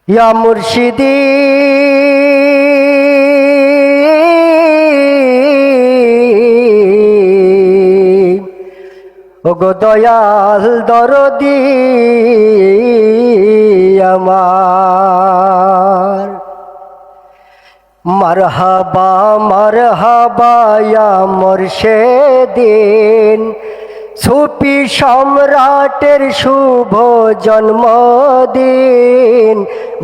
ইয়া মুর্শিদি ওগো দয়াল দরদি আমার মারহাবা মারহাবা ইয়া মুর্শিদিন সুফি সম্রাটের শুভ জন্মদিন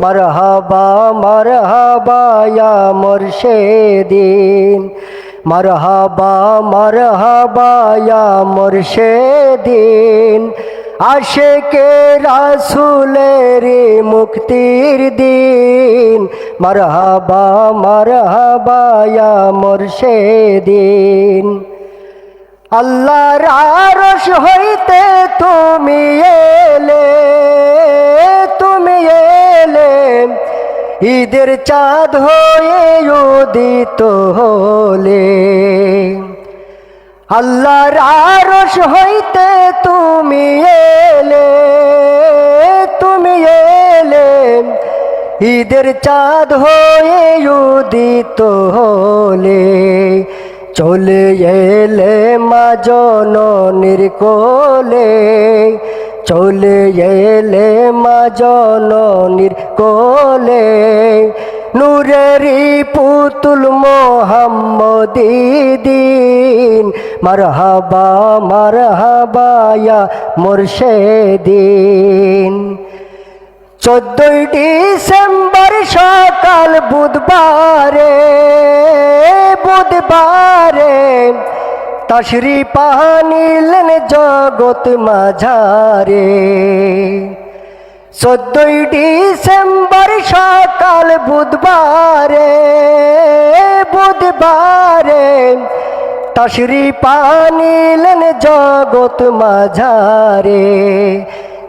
মারহাবা মারহাবা ইয়া মুর্শিদিন মারহাবা মারহাবা ইয়া মুর্শিদিন আশিকে রাসূলের মুক্তির দিন মারহাবা মারহাবা ইয়া মুর্শিদিন আল্লাহর আরশ হইতে তুমি এলে ঈদের চাঁদ হয়ে উদিত হলে আল্লাহর আরশ হইতে তুমি এলে ঈদের চাঁদ হয়ে উদিত হলে চলে এলে মা জননীর কোলে চলে এলে মা জননীর কোলে নূরেরি পুতুল মোহাম্মদী দিন মারহাবা মারহাবা ইয়া মুর্শিদিন 14 ডিসেম্বর সকাল বুধবারে তশরিফ আনিলেন জগৎ মাঝারে 14 ডিসেম্বর সকাল বুধবারে তশরিফ আনিলেন জগৎ মাঝারে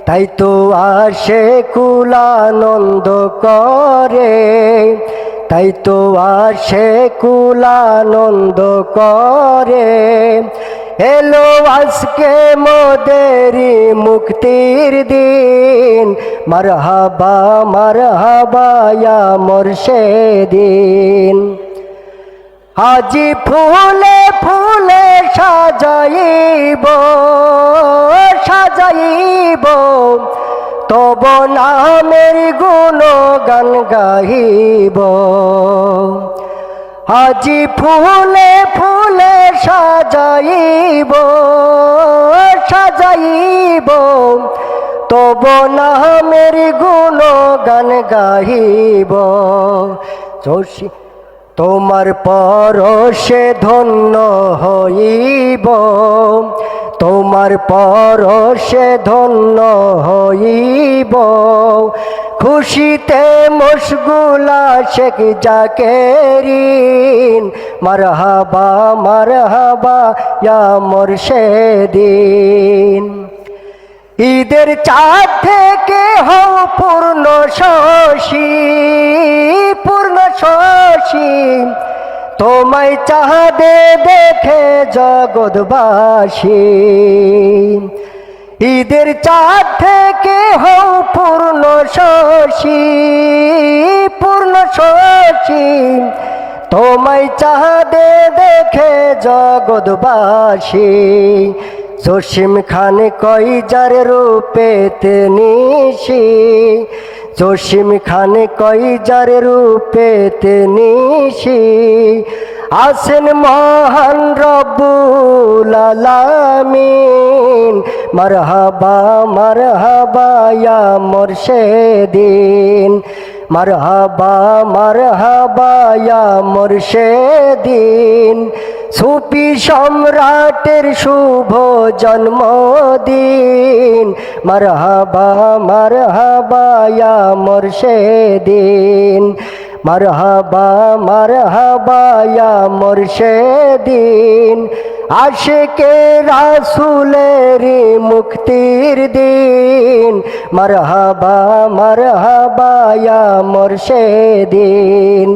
তাই তো আসে কুলানন্দ করে তাই তো আসে কুলানন্দ করে এলো আজকে মোদেরি মুক্তির দিন মারহাবা মারহাবা ইয়া মুর্শিদিন আজি ফুলে ফুলে সাজাইব তব নামের গুণগান গাইব আজি ফুলে ফুলে সাজাইব তব নামের গুণগান গাইব তোমার পরশে ধন্য হইব তোমার পরশে ধন্য হইব খুশিতে মশগুলা শেখ জাকেরিন মারহাবা মারহাবা ইয়া মুর্শিদিন ঈদের চাঁদ থেকে হও পূর্ণ শশী তোমায় চাঁদে দেখে জগৎবাসী ঈদের চাঁদ থেকে হও পূর্ণ শশী তোমায় চাঁদে দেখে জগৎবাসী জসিম খান কই যার রূপেতে নিশি জসিম খান কই যার রূপেতে নিশি আসেন মহান রব্বুল আলামিন মারহাবা মারহাবা ইয়া মুর্শিদিন মারহাবা মারহাবা ইয়া মুর্শিদিন সুফি সম্রাটের শুভ জন্মদিন মারহাবা মারহাবা ইয়া মুর্শিদিন মারহাবা মারহাবা ইয়া মুর্শিদিন আশিকে রাসূলের মুক্তির দিন মারহাবা মারহাবা ইয়া মুর্শিদিন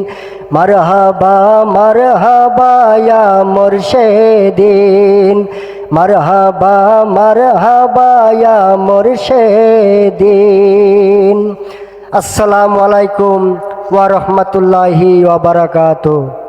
মারহাবা মারহাবা ইয়া মুর্শিদিন মারহাবা মারহাবা ইয়া মুর্শিদিন আসসালামু আলাইকুম ওয়া রাহমাতুল্লাহি ওয়া বারাকাতুহু।